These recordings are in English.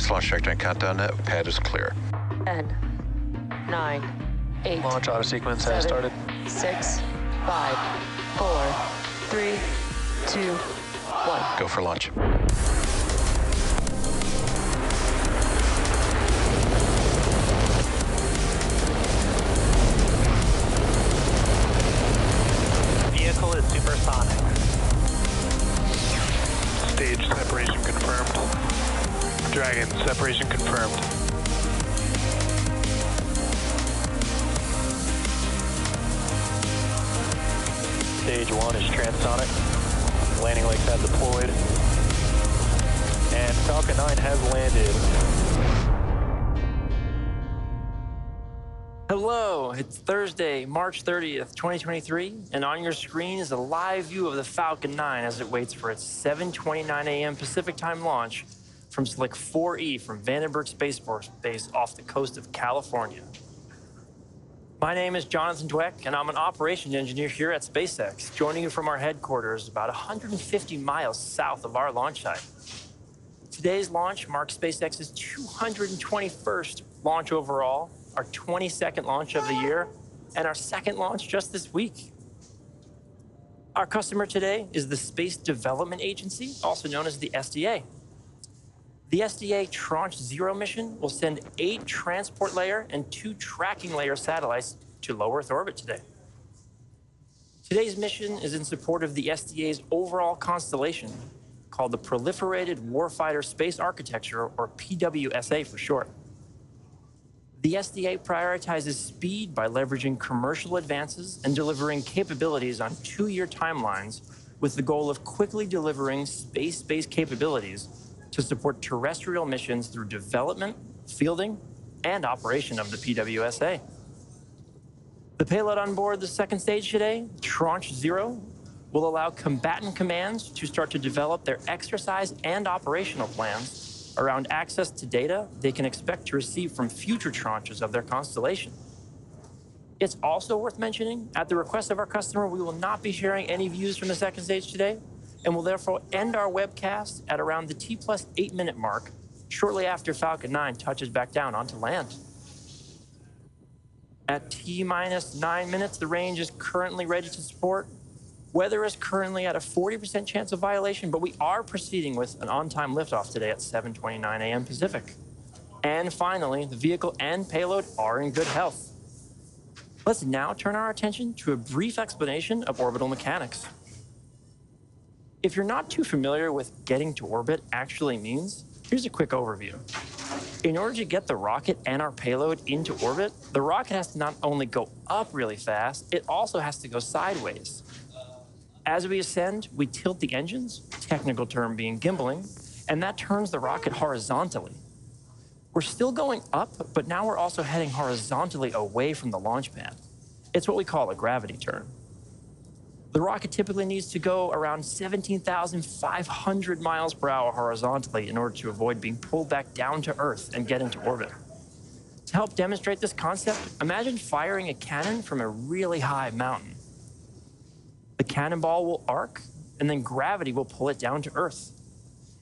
Nice launch check. Countdown net. Pad is clear. 10, 9, 8. Launch auto sequence has started. 6, 5, 4, 3, 2, 1. Go for launch. Vehicle is supersonic. Stage separation confirmed. Dragon, separation confirmed. Stage 1 is transonic. Landing legs have deployed. And Falcon 9 has landed. Hello, it's Thursday, March 30th, 2023, and on your screen is a live view of the Falcon 9 as it waits for its 7:29 a.m. Pacific time launch from Slick 4E from Vandenberg Space Force Base off the coast of California. My name is Jonathan Dweck, and I'm an operations engineer here at SpaceX, joining you from our headquarters about 150 miles south of our launch site. Today's launch marks SpaceX's 221st launch overall, our 22nd launch of the year, and our second launch just this week. Our customer today is the Space Development Agency, also known as the SDA. The SDA Tranche 0 mission will send 8 transport layer and 2 tracking layer satellites to low Earth orbit today. Today's mission is in support of the SDA's overall constellation, called the Proliferated Warfighter Space Architecture, or PWSA for short. The SDA prioritizes speed by leveraging commercial advances and delivering capabilities on 2-year timelines with the goal of quickly delivering space-based capabilities to support terrestrial missions through development, fielding, and operation of the PWSA. The payload on board the second stage today, Tranche 0, will allow combatant commands to start to develop their exercise and operational plans around access to data they can expect to receive from future tranches of their constellation. It's also worth mentioning, at the request of our customer, we will not be sharing any views from the second stage today, and will therefore end our webcast at around the T+8 minute mark, shortly after Falcon 9 touches back down onto land. At T-9 minutes, the range is currently ready to support. Weather is currently at a 40% chance of violation, but we are proceeding with an on-time liftoff today at 7:29 a.m. Pacific. And finally, the vehicle and payload are in good health. Let's now turn our attention to a brief explanation of orbital mechanics. If you're not too familiar with getting to orbit actually means, here's a quick overview. In order to get the rocket and our payload into orbit, the rocket has to not only go up really fast, it also has to go sideways. As we ascend, we tilt the engines, technical term being gimbaling, and that turns the rocket horizontally. We're still going up, but now we're also heading horizontally away from the launch pad. It's what we call a gravity turn. The rocket typically needs to go around 17,500 miles per hour horizontally in order to avoid being pulled back down to Earth and get into orbit. To help demonstrate this concept, imagine firing a cannon from a really high mountain. The cannonball will arc, and then gravity will pull it down to Earth.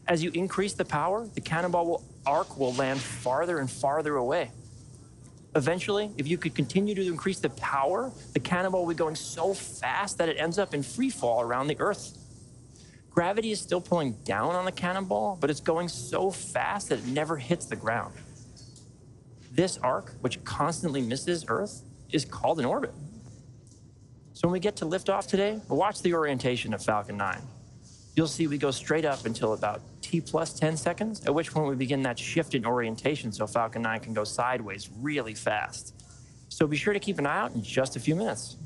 As you increase the power, the cannonball will land farther and farther away. Eventually, if you could continue to increase the power, the cannonball will be going so fast that it ends up in free fall around the Earth. Gravity is still pulling down on the cannonball, but it's going so fast that it never hits the ground. This arc, which constantly misses Earth, is called an orbit. So when we get to liftoff today, watch the orientation of Falcon 9. You'll see we go straight up until about T+10 seconds, at which point we begin that shift in orientation so Falcon 9 can go sideways really fast. So be sure to keep an eye out in just a few minutes.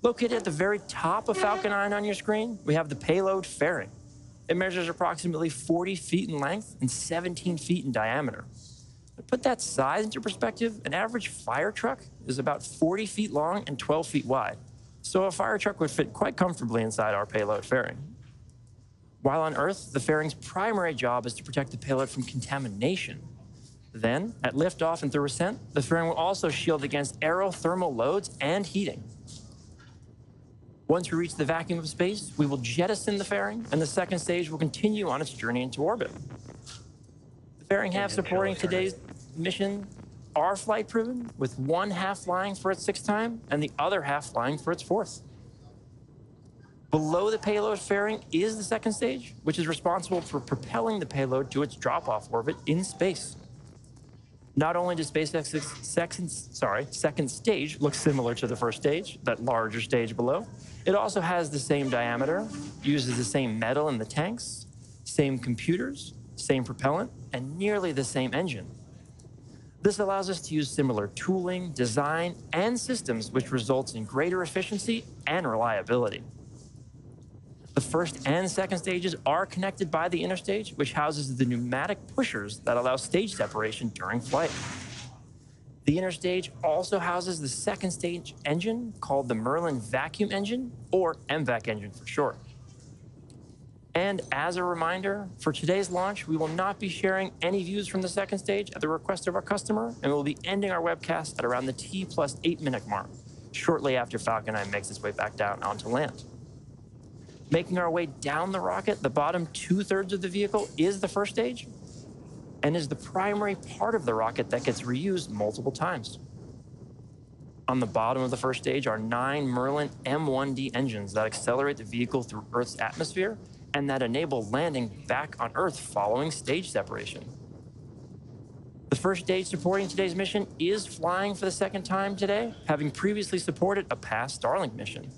Located at the very top of Falcon 9 on your screen, we have the payload fairing. It measures approximately 40 feet in length and 17 feet in diameter. To put that size into perspective, an average fire truck is about 40 feet long and 12 feet wide. So a fire truck would fit quite comfortably inside our payload fairing. While on Earth, the fairing's primary job is to protect the payload from contamination. Then, at liftoff and through ascent, the fairing will also shield against aerothermal loads and heating. Once we reach the vacuum of space, we will jettison the fairing, and the second stage will continue on its journey into orbit. Fairing half supporting today's mission are flight proven, with one half flying for its 6th time and the other half flying for its 4th. Below the payload fairing is the 2nd stage, which is responsible for propelling the payload to its drop-off orbit in space. Not only does SpaceX's 2nd stage look similar to the 1st stage, that larger stage below, it also has the same diameter, uses the same metal in the tanks, same computers, same propellant, and nearly the same engine. This allows us to use similar tooling, design, and systems, which results in greater efficiency and reliability. The 1st and 2nd stages are connected by the interstage, which houses the pneumatic pushers that allow stage separation during flight. The interstage also houses the 2nd stage engine, called the Merlin vacuum engine, or MVAC engine for short. And as a reminder, for today's launch, we will not be sharing any views from the 2nd stage at the request of our customer, and we'll be ending our webcast at around the T+8 minute mark, shortly after Falcon 9 makes its way back down onto land. Making our way down the rocket, the bottom 2/3 of the vehicle is the 1st stage and is the primary part of the rocket that gets reused multiple times. On the bottom of the 1st stage are 9 Merlin M1D engines that accelerate the vehicle through Earth's atmosphere and that enable landing back on Earth following stage separation. The 1st stage supporting today's mission is flying for the 2nd time today, having previously supported a past Starlink mission.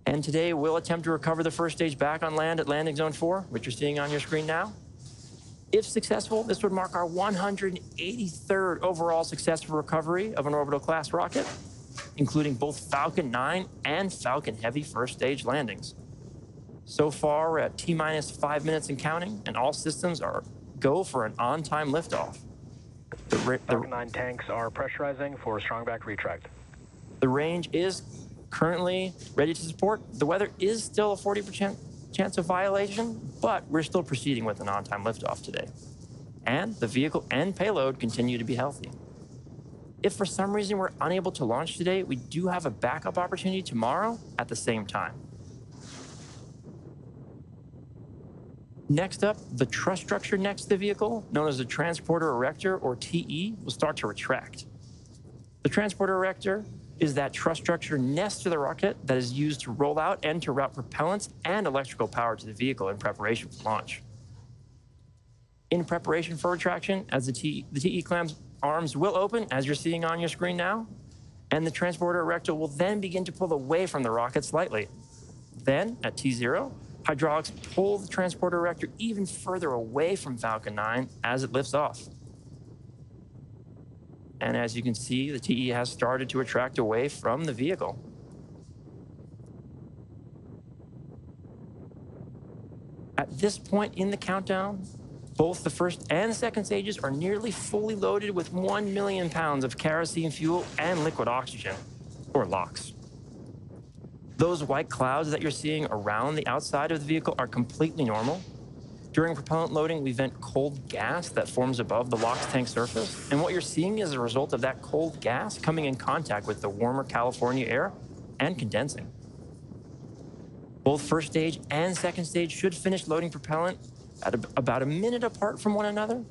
And today we'll attempt to recover the 1st stage back on land at landing zone 4, which you're seeing on your screen now. If successful, this would mark our 183rd overall successful recovery of an orbital class rocket, including both Falcon 9 and Falcon Heavy 1st stage landings. So far, we're at T-5 minutes and counting, and all systems are go for an on-time liftoff. Falcon 9 tanks are pressurizing for strong back retract. The range is currently ready to support. The weather is still a 40% chance of violation, but we're still proceeding with an on-time liftoff today. And the vehicle and payload continue to be healthy. If for some reason we're unable to launch today, we do have a backup opportunity tomorrow at the same time. Next up, the truss structure next to the vehicle, known as the transporter erector, or TE, will start to retract. The transporter erector is that truss structure next to the rocket that is used to roll out and to route propellants and electrical power to the vehicle in preparation for launch. In preparation for retraction, as the TE clam's arms will open, as you're seeing on your screen now, and the transporter erector will then begin to pull away from the rocket slightly. Then, at T0, hydraulics pull the transporter erector even further away from Falcon 9 as it lifts off. And as you can see, the TE has started to retract away from the vehicle. At this point in the countdown, both the 1st and 2nd stages are nearly fully loaded with 1 million pounds of kerosene fuel and liquid oxygen, or LOX. Those white clouds that you're seeing around the outside of the vehicle are completely normal. During propellant loading, we vent cold gas that forms above the LOX tank surface, and what you're seeing is a result of that cold gas coming in contact with the warmer California air and condensing. Both 1st stage and 2nd stage should finish loading propellant at about a minute apart from one another.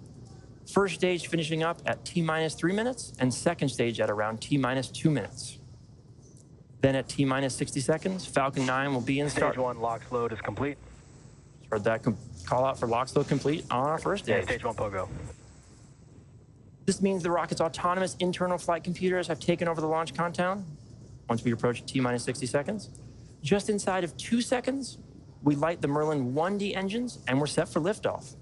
1st stage finishing up at T-3 minutes, and 2nd stage at around T-2 minutes. Then at T-60 seconds, Falcon 9 will be in start. Stage 1 LOX load is complete. Heard that call out for LOX load complete on our 1st stage. Yeah, stage 1 POGO. This means the rocket's autonomous internal flight computers have taken over the launch countdown. Once we approach T-60 seconds, just inside of 2 seconds, we light the Merlin 1D engines and we're set for liftoff.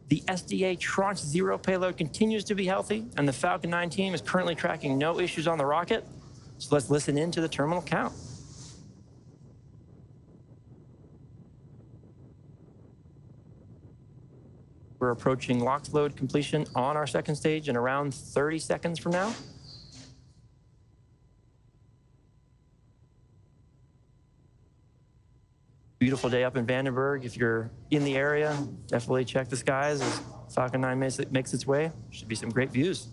The SDA Tranche 0 payload continues to be healthy, and the Falcon 9 team is currently tracking no issues on the rocket. So let's listen in to the terminal count. We're approaching LOX load completion on our 2nd stage in around 30 seconds from now. Beautiful day up in Vandenberg. If you're in the area, definitely check the skies as Falcon 9 makes its way. Should be some great views.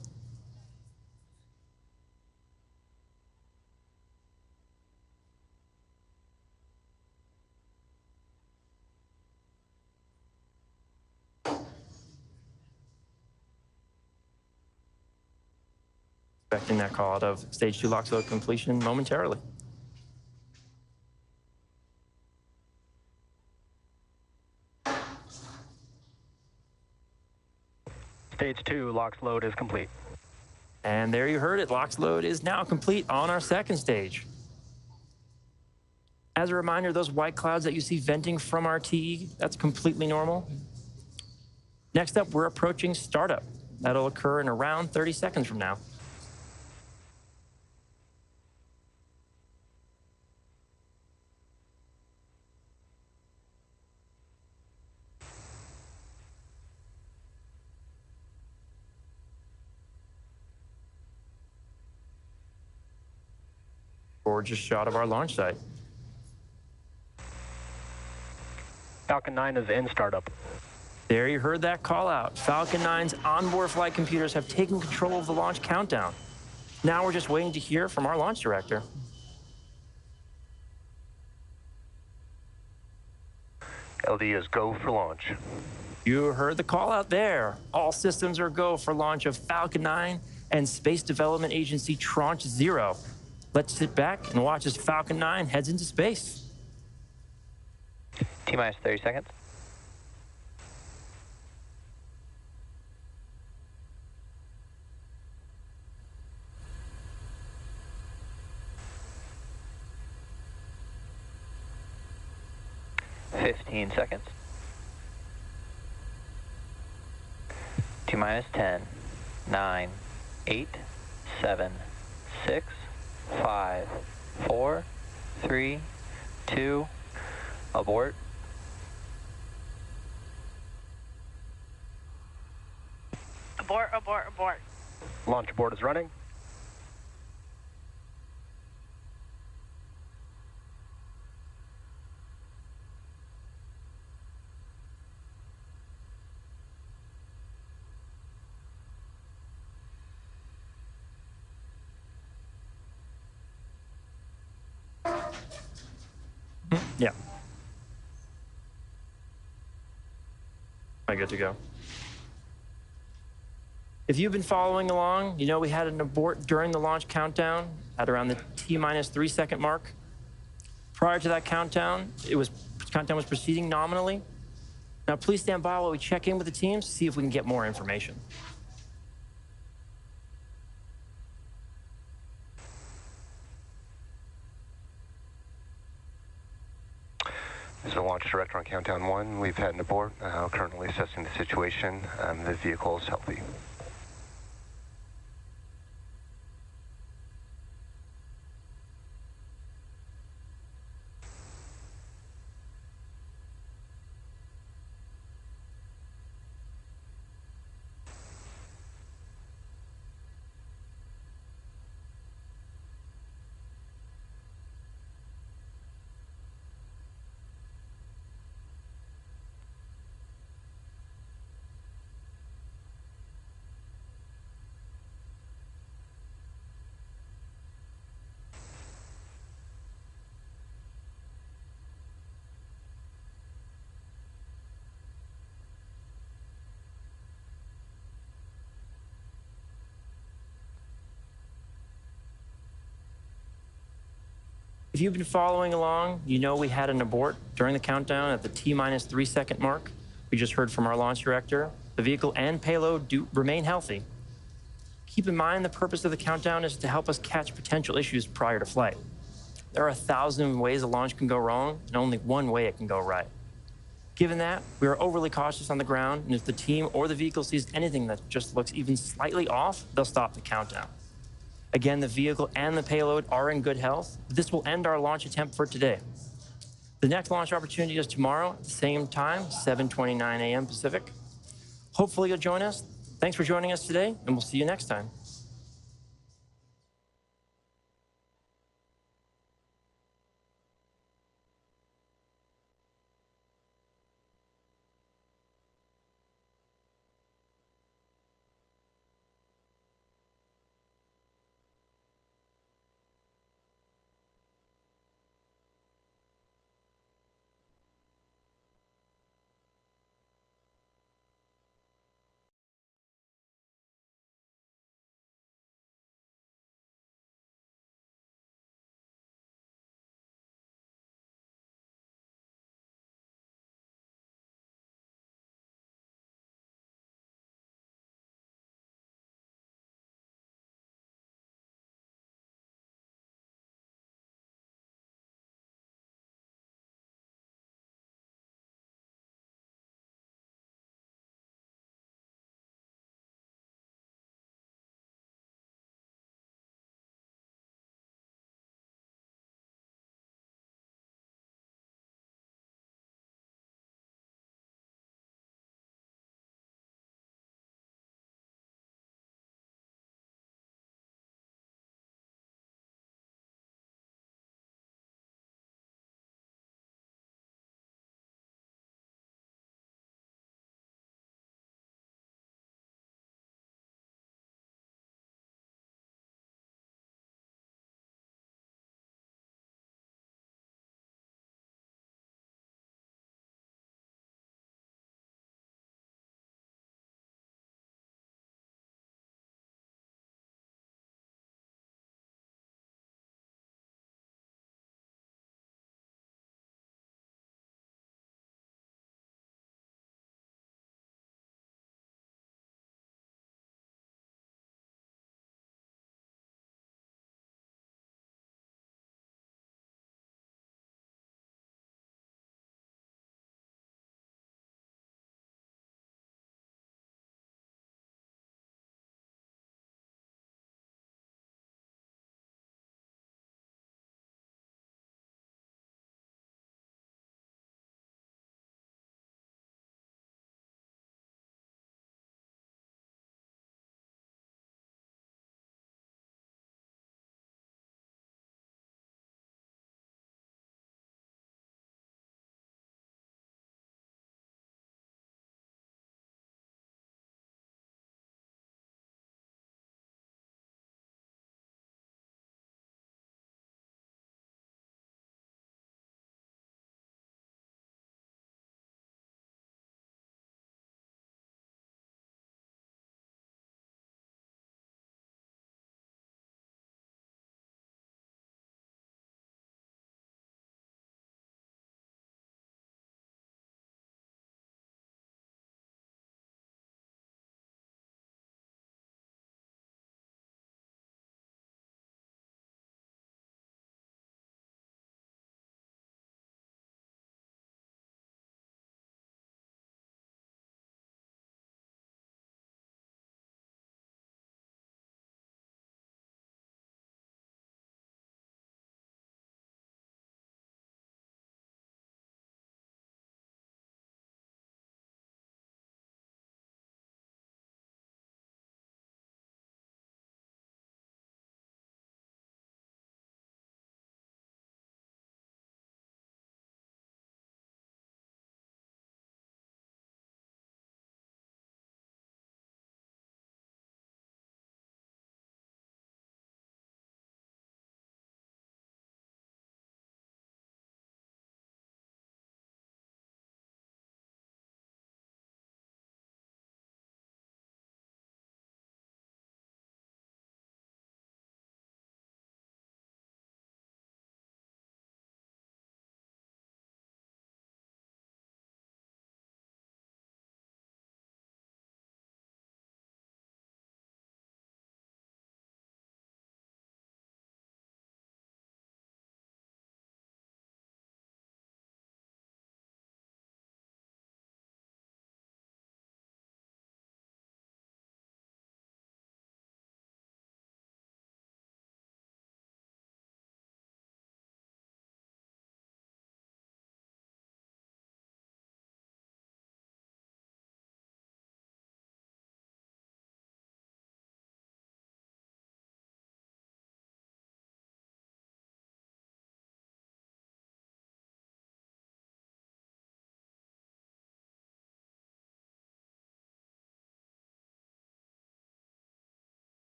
Expecting that call out of stage 2 LOX load completion momentarily. Stage 2 LOX load is complete. And there you heard it. LOX load is now complete on our second stage. As a reminder, those white clouds that you see venting from our TE, that's completely normal. Next up, we're approaching startup. That'll occur in around 30 seconds from now. Gorgeous shot of our launch site. Falcon 9 is in startup. There you heard that call out. Falcon 9's onboard flight computers have taken control of the launch countdown. Now we're just waiting to hear from our launch director. LD is go for launch. You heard the call out there. All systems are go for launch of Falcon 9 and Space Development Agency Tranche 0. Let's sit back and watch as Falcon 9 heads into space. T-minus 30 seconds. Fifteen seconds. T-minus 10, 9, 8, 7, 6, 5, 4, 3, 2, abort. Abort, abort, abort. Launch abort is running. Yeah. I good to go. If you've been following along, you know we had an abort during the launch countdown at around the T-minus 3 second mark. Prior to that countdown, countdown was proceeding nominally. Now please stand by while we check in with the teams to see if we can get more information. This is the launch director on countdown 1. We've had an abort. Currently assessing the situation. The vehicle is healthy. If you've been following along, you know we had an abort during the countdown at the T-minus 3 second mark. We just heard from our launch director. The vehicle and payload do remain healthy. Keep in mind the purpose of the countdown is to help us catch potential issues prior to flight. There are 1,000 ways a launch can go wrong, and only one way it can go right. Given that, we are overly cautious on the ground, and if the team or the vehicle sees anything that just looks even slightly off, they'll stop the countdown. Again, the vehicle and the payload are in good health. This will end our launch attempt for today. The next launch opportunity is tomorrow at the same time, 7:29 a.m. Pacific. Hopefully you'll join us. Thanks for joining us today, and we'll see you next time.